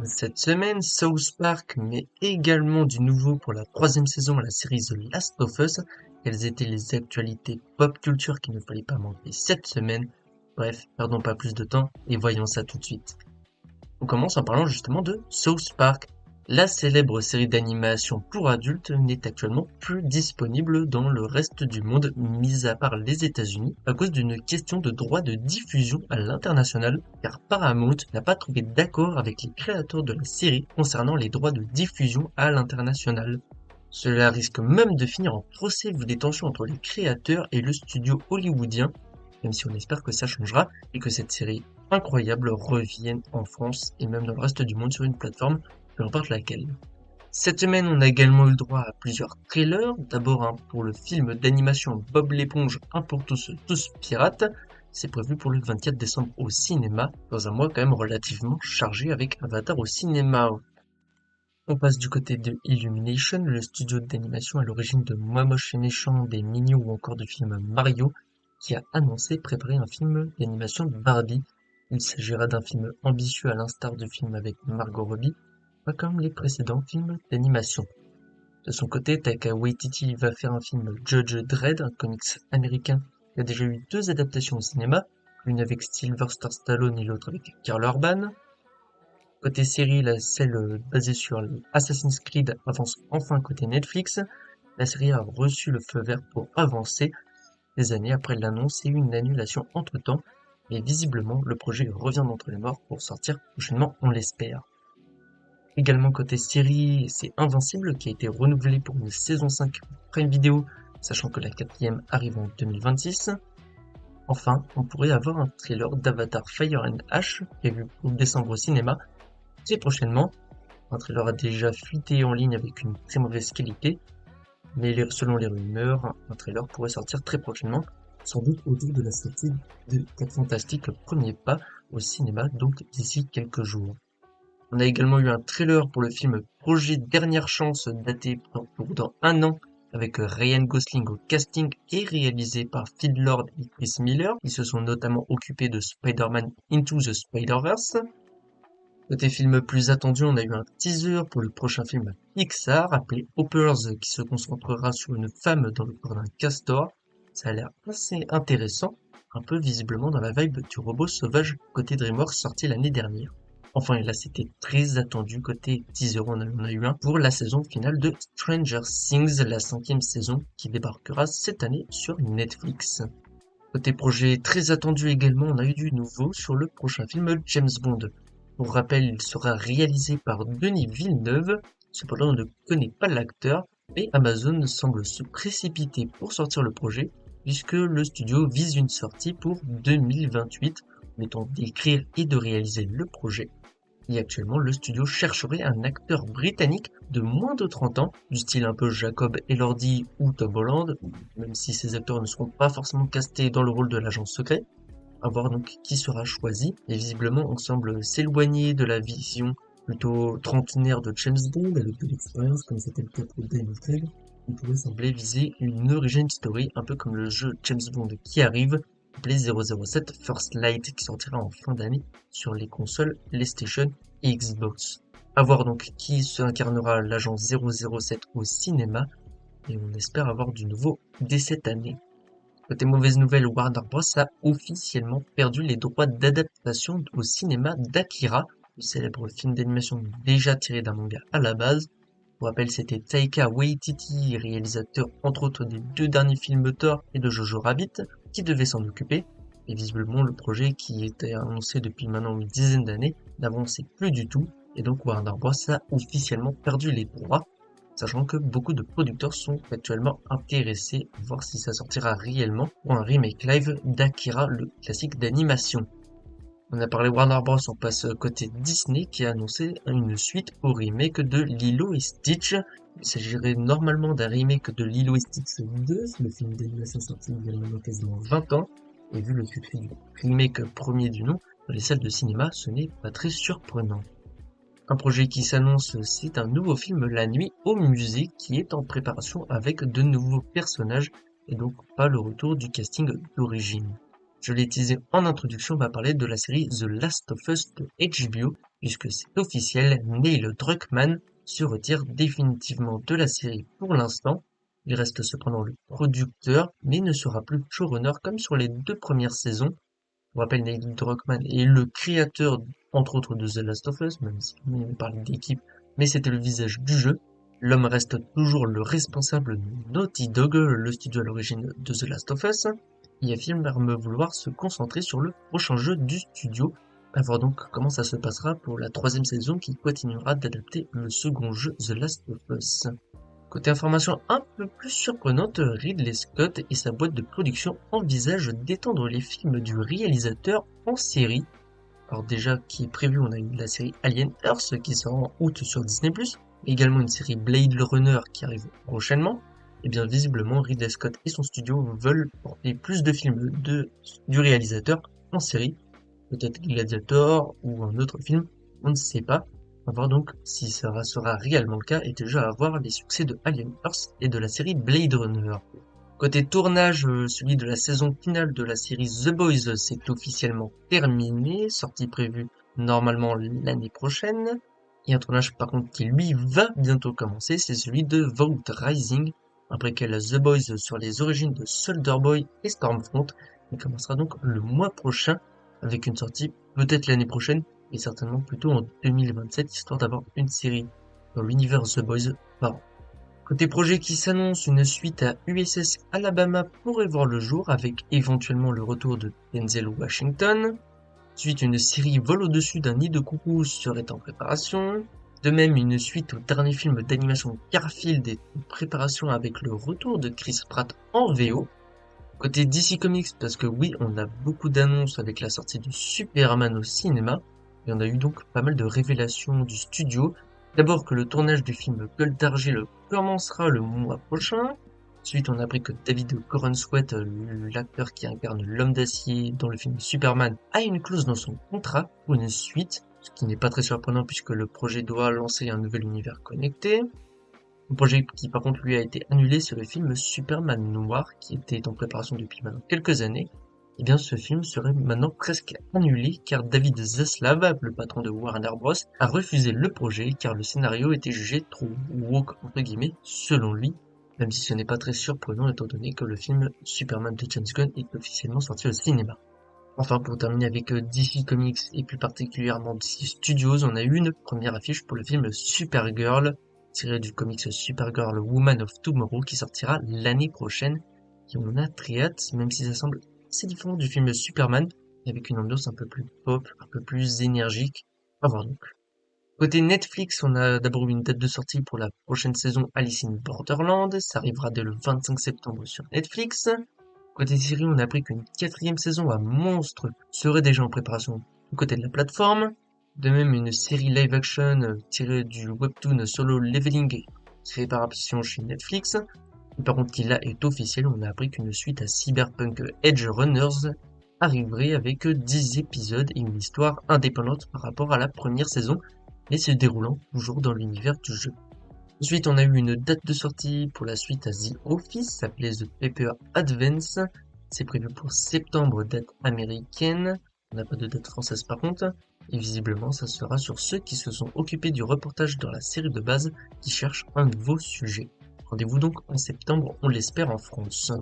Cette semaine, South Park met également du nouveau pour la troisième saison à la série The Last of Us. Quelles étaient les actualités pop culture qu'il ne fallait pas manquer cette semaine? Bref, perdons pas plus de temps et voyons ça tout de suite. On commence en parlant justement de South Park. La célèbre série d'animation pour adultes n'est actuellement plus disponible dans le reste du monde, mis à part les États-Unis, à cause d'une question de droit de diffusion à l'international, car Paramount n'a pas trouvé d'accord avec les créateurs de la série concernant les droits de diffusion à l'international. Cela risque même de finir en procès vu les tensions entre les créateurs et le studio hollywoodien, même si on espère que ça changera et que cette série incroyable revienne en France et même dans le reste du monde sur une plateforme, peu importe laquelle. Cette semaine, on a également eu le droit à plusieurs trailers. D'abord un pour le film d'animation Bob l'éponge, un pour tous, tous pirates. C'est prévu pour le 24 décembre au cinéma, dans un mois quand même relativement chargé avec Avatar au cinéma. On passe du côté de Illumination, le studio d'animation à l'origine de Moi Moche et Méchant, des Mignons ou encore du film Mario, qui a annoncé préparer un film d'animation Barbie. Il s'agira d'un film ambitieux à l'instar du film avec Margot Robbie, pas comme les précédents films d'animation. De son côté, Taika Waititi va faire un film Judge Dredd, un comics américain qui a déjà eu deux adaptations au cinéma, l'une avec Sylvester Stallone et l'autre avec Karl Urban. Côté série, celle basée sur Assassin's Creed avance enfin côté Netflix. La série a reçu le feu vert pour avancer des années après l'annonce et une annulation entre-temps, mais visiblement le projet revient d'entre les morts pour sortir prochainement, on l'espère. Également côté série, c'est Invincible qui a été renouvelé pour une saison 5 Prime Video, sachant que la quatrième arrive en 2026. Enfin, on pourrait avoir un trailer d'Avatar Fire and Ash prévu pour décembre au cinéma, très prochainement. Un trailer a déjà fuité en ligne avec une très mauvaise qualité, mais selon les rumeurs, un trailer pourrait sortir très prochainement, sans doute autour de la sortie de 4 Fantastiques Premier Pas au cinéma, donc d'ici quelques jours. On a également eu un trailer pour le film Projet Dernière Chance, daté pour dans un an, avec Ryan Gosling au casting et réalisé par Phil Lord et Chris Miller. Ils se sont notamment occupés de Spider-Man Into the Spider-Verse. Côté film plus attendu, on a eu un teaser pour le prochain film Pixar appelé Hoppers qui se concentrera sur une femme dans le corps d'un castor. Ça a l'air assez intéressant, un peu visiblement dans la vibe du robot sauvage côté DreamWorks sorti l'année dernière. Enfin, et là c'était très attendu côté teaser, on en a eu un pour la saison finale de Stranger Things, la 5e saison qui débarquera cette année sur Netflix. Côté projet très attendu également, on a eu du nouveau sur le prochain film James Bond. Pour rappel, il sera réalisé par Denis Villeneuve, cependant on ne connaît pas l'acteur, mais Amazon semble se précipiter pour sortir le projet, puisque le studio vise une sortie pour 2028, le temps d'écrire et de réaliser le projet. Et actuellement, le studio chercherait un acteur britannique de moins de 30 ans, du style un peu Jacob Elordi ou Tom Holland, même si ces acteurs ne seront pas forcément castés dans le rôle de l'agent secret. À voir donc qui sera choisi, et visiblement on semble s'éloigner de la vision plutôt trentenaire de James Bond avec de l'expérience comme c'était le cas pour Daniel Craig. On pourrait sembler viser une origin story un peu comme le jeu James Bond qui arrive, appelé 007 First Light qui sortira en fin d'année sur les consoles PlayStation et Xbox. À voir donc qui se incarnera l'agent 007 au cinéma, et on espère avoir du nouveau dès cette année. Côté mauvaise nouvelle, Warner Bros a officiellement perdu les droits d'adaptation au cinéma d'Akira, le célèbre film d'animation déjà tiré d'un manga à la base. Pour rappel, c'était Taika Waititi, réalisateur entre autres des 2 derniers films Thor et de Jojo Rabbit, qui devait s'en occuper. Et visiblement, le projet qui était annoncé depuis maintenant une dizaine d'années n'avançait plus du tout, et donc Warner Bros a officiellement perdu les droits, sachant que beaucoup de producteurs sont actuellement intéressés à voir si ça sortira réellement pour un remake live d'Akira, le classique d'animation. On a parlé Warner Bros, on passe côté Disney qui a annoncé une suite au remake de Lilo et Stitch. Il s'agirait normalement d'un remake de Lilo et Stitch 2, le film d'animation sorti il y a maintenant quasiment 20 ans, et vu le succès du remake premier du nom, dans les salles de cinéma, ce n'est pas très surprenant. Un projet qui s'annonce, c'est un nouveau film La Nuit au musée qui est en préparation avec de nouveaux personnages et donc pas le retour du casting d'origine. Je l'ai teasé en introduction, on va parler de la série The Last of Us de HBO, puisque c'est officiel, Neil Druckmann se retire définitivement de la série pour l'instant. Il reste cependant le producteur, mais ne sera plus showrunner comme sur les 2 premières saisons. On rappelle, Neil Druckmann est le créateur, entre autres, de The Last of Us, même si on parle d'équipe, mais c'était le visage du jeu. L'homme reste toujours le responsable de Naughty Dog, le studio à l'origine de The Last of Us. Il affirme vouloir se concentrer sur le prochain jeu du studio. À voir donc comment ça se passera pour la 3e saison qui continuera d'adapter le second jeu The Last of Us. Côté information un peu plus surprenante, Ridley Scott et sa boîte de production envisagent d'étendre les films du réalisateur en série. Alors déjà, qui est prévu, on a eu la série Alien Earth qui sort en août sur Disney+, mais également une série Blade Runner qui arrive prochainement. Et bien visiblement, Ridley Scott et son studio veulent porter plus de films du réalisateur en série. Peut-être Gladiator ou un autre film, on ne sait pas. On va voir donc si ça sera réellement le cas et déjà à voir les succès de Alien Earth et de la série Blade Runner. Côté tournage, celui de la saison finale de la série The Boys s'est officiellement terminé, sortie prévue normalement l'année prochaine. Et un tournage par contre qui lui va bientôt commencer, c'est celui de Vault Rising, après qu'elle The Boys sur les origines de Soldier Boy et Stormfront. Il commencera donc le mois prochain avec une sortie peut-être l'année prochaine et certainement plutôt en 2027 histoire d'avoir une série dans l'univers The Boys par an. Côté projet qui s'annonce, une suite à USS Alabama pourrait voir le jour avec éventuellement le retour de Denzel Washington. Ensuite, une série Vol au-dessus d'un nid de coucou serait en préparation. De même, une suite au dernier film d'animation Garfield est en préparation avec le retour de Chris Pratt en VO. Côté DC Comics, parce que oui, on a beaucoup d'annonces avec la sortie de Superman au cinéma, et on a eu donc pas mal de révélations du studio. D'abord que le tournage du film Gold d'Argile commencera le mois prochain. Ensuite, on a appris que David Corenswet, l'acteur qui incarne l'homme d'acier dans le film Superman, a une clause dans son contrat pour une suite, ce qui n'est pas très surprenant puisque le projet doit lancer un nouvel univers connecté. Un projet qui par contre lui a été annulé, c'est le film Superman Noir qui était en préparation depuis maintenant quelques années. Et bien ce film serait maintenant presque annulé car David Zaslav, le patron de Warner Bros, a refusé le projet car le scénario était jugé trop woke entre guillemets selon lui, même si ce n'est pas très surprenant étant donné que le film Superman de James Gunn est officiellement sorti au cinéma. Enfin, pour terminer avec DC Comics et plus particulièrement DC Studios, on a eu une première affiche pour le film Supergirl, tiré du comics Supergirl Woman of Tomorrow qui sortira l'année prochaine. Et on a très hâte, même si ça semble assez différent du film Superman, avec une ambiance un peu plus pop, un peu plus énergique. À voir donc. Côté Netflix, on a d'abord une date de sortie pour la prochaine saison Alice in Borderland. Ça arrivera dès le 25 septembre sur Netflix. Côté série, on a appris qu'une 4e saison à Monstre serait déjà en préparation du côté de la plateforme. De même, une série live action tirée du webtoon Solo Leveling serait par option chez Netflix. Et par contre, qui là est officiel, on a appris qu'une suite à Cyberpunk Edge Runners arriverait avec 10 épisodes et une histoire indépendante par rapport à la première saison, mais se déroulant toujours dans l'univers du jeu. Ensuite, on a eu une date de sortie pour la suite à The Office, appelée The Paper Advance. C'est prévu pour septembre, date américaine. On n'a pas de date française par contre. Et visiblement, ça sera sur ceux qui se sont occupés du reportage dans la série de base qui cherchent un nouveau sujet. Rendez-vous donc en septembre, on l'espère en France.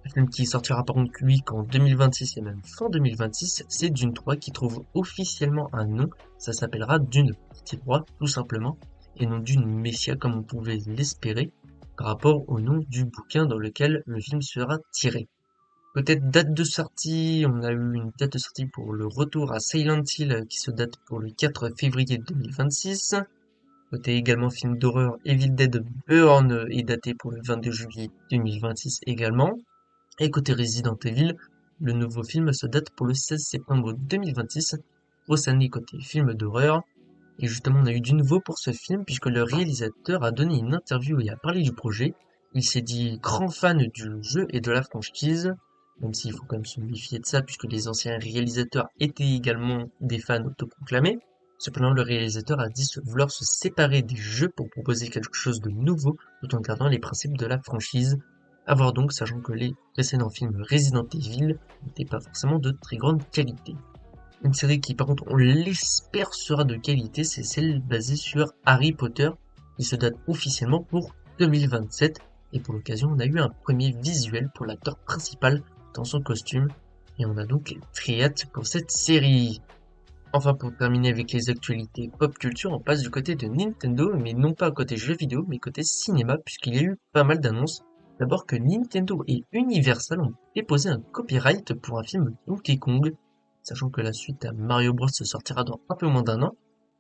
Un film qui sortira par contre lui qu'en 2026 et même fin 2026, c'est Dune 3 qui trouve officiellement un nom. Ça s'appellera Dune Partie 3, tout simplement, et non Dune Messia comme on pouvait l'espérer, par rapport au nom du bouquin dans lequel le film sera tiré. Peut-être date de sortie, on a eu une date de sortie pour le retour à Silent Hill qui se date pour le 4 février 2026. Côté également film d'horreur, Evil Dead Burn est daté pour le 22 juillet 2026 également. Et côté Resident Evil, le nouveau film se date pour le 16 septembre 2026. Grosse année côté film d'horreur. Et justement, on a eu du nouveau pour ce film puisque le réalisateur a donné une interview et a parlé du projet. Il s'est dit grand fan du jeu et de la franchise, même s'il faut quand même se méfier de ça puisque les anciens réalisateurs étaient également des fans autoproclamés. Cependant, le réalisateur a dit vouloir se séparer des jeux pour proposer quelque chose de nouveau tout en gardant les principes de la franchise. À voir donc, sachant que les précédents films Resident Evil n'étaient pas forcément de très grande qualité. Une série qui par contre on l'espère sera de qualité, c'est celle basée sur Harry Potter, qui se date officiellement pour 2027, et pour l'occasion on a eu un premier visuel pour l'acteur principal dans son costume, et on a donc très hâte pour cette série. Enfin, pour terminer avec les actualités pop culture, on passe du côté de Nintendo, mais non pas côté jeux vidéo, mais côté cinéma, puisqu'il y a eu pas mal d'annonces. D'abord que Nintendo et Universal ont déposé un copyright pour un film Donkey Kong, sachant que la suite à Mario Bros se sortira dans un peu moins d'un an.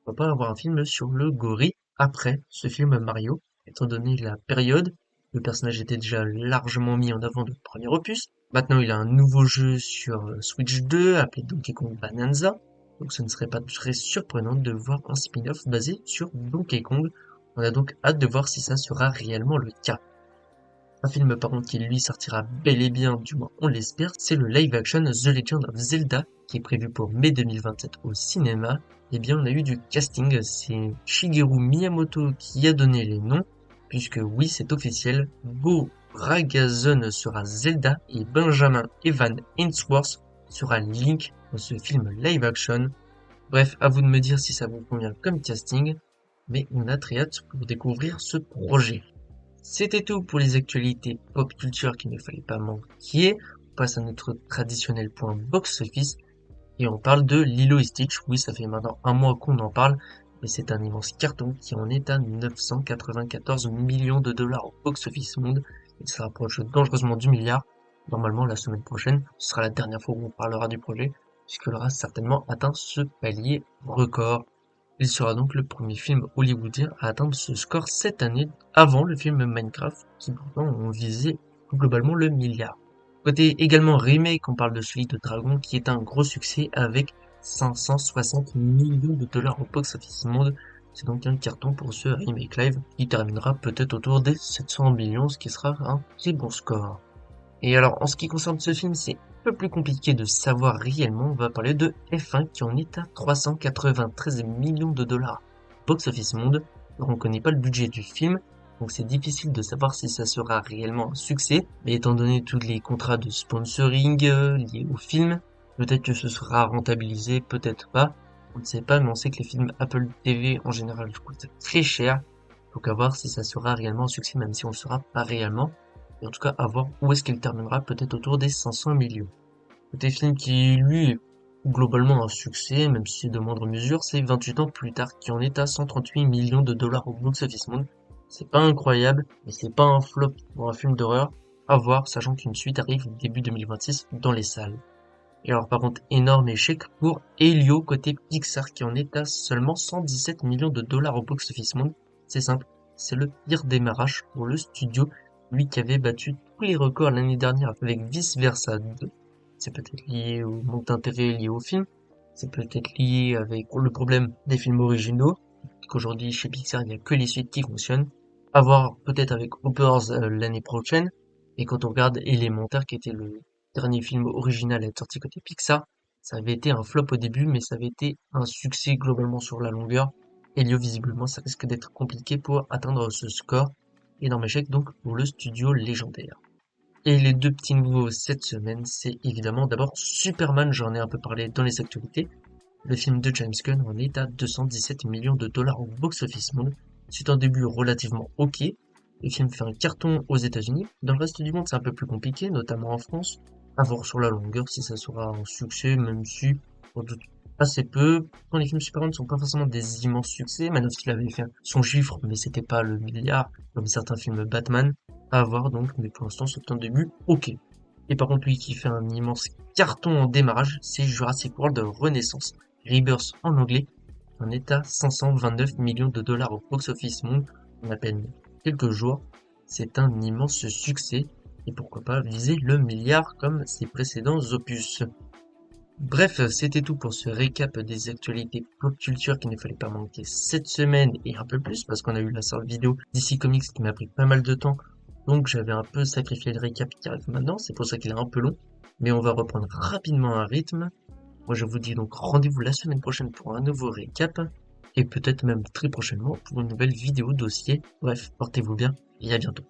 On va pas avoir un film sur le gorille après ce film Mario, étant donné la période. Le personnage était déjà largement mis en avant de premier opus. Maintenant, il a un nouveau jeu sur Switch 2 appelé Donkey Kong Bonanza. Donc ce ne serait pas très surprenant de voir un spin-off basé sur Donkey Kong. On a donc hâte de voir si ça sera réellement le cas. Un film par contre qui lui sortira bel et bien, du moins on l'espère, c'est le live action The Legend of Zelda, qui est prévu pour mai 2027 au cinéma. Eh bien on a eu du casting, c'est Shigeru Miyamoto qui a donné les noms, puisque oui c'est officiel, Bo Ragazon sera Zelda et Benjamin Evan Ainsworth sera Link dans ce film live action. Bref, à vous de me dire si ça vous convient comme casting, mais on a très hâte pour découvrir ce projet. C'était tout pour les actualités pop culture qu'il ne fallait pas manquer. On passe à notre traditionnel point box-office et on parle de Lilo et Stitch. Oui, ça fait maintenant un mois qu'on en parle, mais c'est un immense carton qui en est à 994 millions de dollars au box-office monde. Il se rapproche dangereusement du milliard. Normalement, la semaine prochaine, ce sera la dernière fois où on parlera du projet, puisqu'il aura certainement atteint ce palier record. Il sera donc le premier film hollywoodien à atteindre ce score cette année, avant le film Minecraft, qui pourtant ont visé globalement le milliard. Côté également remake, on parle de celui de Dragon, qui est un gros succès avec 560 millions de dollars au box-office monde. C'est donc un carton pour ce remake live, qui terminera peut-être autour des 700 millions, ce qui sera un très bon score. Et alors, en ce qui concerne ce film, c'est un peu plus compliqué de savoir réellement. On va parler de F1 qui en est à 393 millions de dollars box office monde. Alors, on connaît pas le budget du film, donc c'est difficile de savoir si ça sera réellement un succès. Mais étant donné tous les contrats de sponsoring liés au film, peut-être que ce sera rentabilisé, peut-être pas. On ne sait pas, mais on sait que les films Apple TV en général coûtent très cher. Donc à voir si ça sera réellement un succès, même si on le saura pas réellement. Et en tout cas, à voir où est-ce qu'il terminera, peut-être autour des 500 millions. Côté film qui, lui, est globalement un succès, même si c'est de moindre mesure, c'est 28 ans plus tard, qui en est à 138 millions de dollars au box-office monde. C'est pas incroyable, mais c'est pas un flop pour un film d'horreur. À voir, sachant qu'une suite arrive début 2026 dans les salles. Et alors par contre, énorme échec pour Helio côté Pixar, qui en est à seulement 117 millions de dollars au box-office monde. C'est simple, c'est le pire démarrage pour le studio, lui qui avait battu tous les records l'année dernière avec Vice Versa 2. C'est peut-être lié au manque d'intérêt lié au film, c'est peut-être lié avec le problème des films originaux, qu'aujourd'hui chez Pixar il n'y a que les suites qui fonctionnent. À voir peut-être avec Hoppers l'année prochaine, et quand on regarde Élémentaire qui était le dernier film original à être sorti côté Pixar, ça avait été un flop au début, mais ça avait été un succès globalement sur la longueur. Helio, visiblement, ça risque d'être compliqué pour atteindre ce score. Énorme échec donc pour le studio légendaire. Et les deux petits nouveaux cette semaine, c'est évidemment d'abord Superman, j'en ai un peu parlé dans les actualités. Le film de James Gunn en est à 217 millions de dollars au box-office monde. C'est un début relativement ok. Le film fait un carton aux États-Unis. Dans le reste du monde, c'est un peu plus compliqué, notamment en France. À voir sur la longueur si ça sera un succès, même si on doute assez peu. Quand les films Superman ne sont pas forcément des immenses succès. Man of Steel avait fait son chiffre, mais c'était pas le milliard, comme certains films Batman. À voir donc, mais pour l'instant, c'est un début ok. Et par contre, lui qui fait un immense carton en démarrage, c'est Jurassic World Renaissance, Rebirth en anglais, en est à 529 millions de dollars au box-office monde en à peine quelques jours. C'est un immense succès, et pourquoi pas viser le milliard comme ses précédents opus. Bref, c'était tout pour ce récap des actualités pop culture qu'il ne fallait pas manquer cette semaine et un peu plus parce qu'on a eu la sorte vidéo DC Comics qui m'a pris pas mal de temps. Donc j'avais un peu sacrifié le récap qui arrive maintenant, c'est pour ça qu'il est un peu long. Mais on va reprendre rapidement un rythme. Moi je vous dis donc rendez-vous la semaine prochaine pour un nouveau récap. Et peut-être même très prochainement pour une nouvelle vidéo dossier. Bref, portez-vous bien et à bientôt.